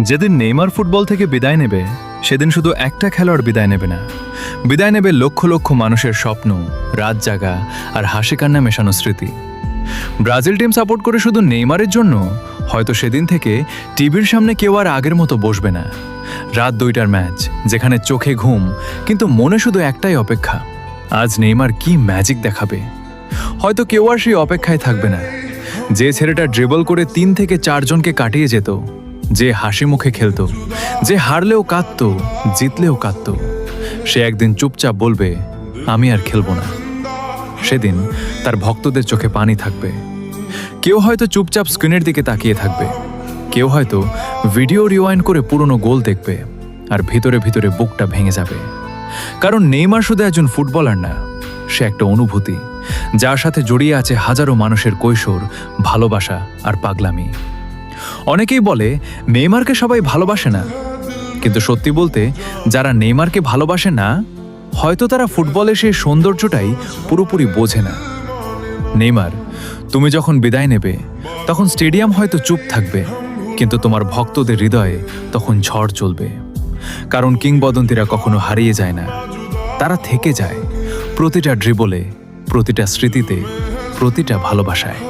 যেদিন Neymar football থেকে বিদায় নেবে সেদিন শুধু একটা খেলোয়াড় বিদায় নেবে না, বিদায় নেবে লক্ষ লক্ষ মানুষের স্বপ্ন, রাত জাগা আর হাসি কান্না মেশানো স্মৃতি। ব্রাজিল টিম সাপোর্ট করে শুধু নেইমারের জন্য হয়তো সেদিন থেকে টিভির সামনে কেউ আর আগের মতো বসবে না। রাত 2টার ম্যাচ, যেখানে চোখে ঘুম কিন্তু মনে শুধু একটাই অপেক্ষা, আজ নেইমার কি ম্যাজিক দেখাবে। হয়তো কেউ আর সেই অপেক্ষায় থাকবে না। যে ছেলেটা ড্রিবল করে 3 থেকে 4 জনকে কাটিয়ে যেত, যে হাসি মুখে খেলতো, যে হারলেও কাঁদতো, জিতলেও কাঁদতো, সে একদিন চুপচাপ বলবে আমি আর খেলবো না। সেদিন তার ভক্তদের চোখে পানি থাকবে। কেউ হয়তো চুপচাপ স্ক্রিনের দিকে তাকিয়ে থাকবে, কেউ হয়তো ভিডিও রিওয়াইন্ড করে পুরনো গোল দেখবে, আর ভিতরে ভিতরে বুকটা ভেঙে যাবে। কারণ নেইমার শুধু একজন ফুটবলার না, সে একটা অনুভূতি যার সাথে জড়িয়ে আছে হাজারো মানুষের কৈশোর, ভালোবাসা আর পাগলামি। অনেকেই বলে নেইমারকে সবাই ভালোবাসে না, কিন্তু সত্যি বলতে যারা নেইমারকে ভালোবাসে না, হয়তো তারা ফুটবলের সেই সৌন্দর্যটাই পুরোপুরি বোঝে না। নেইমার, তুমি যখন বিদায় নেবে তখন স্টেডিয়াম হয়তো চুপ থাকবে, কিন্তু তোমার ভক্তদের হৃদয়ে তখন ঝড় চলবে। কারণ কিংবদন্তিরা কখনো হারিয়ে যায় না, তারা থেকে যায় প্রতিটা ড্রিবলে, প্রতিটা স্মৃতিতে, প্রতিটা ভালোবাসায়।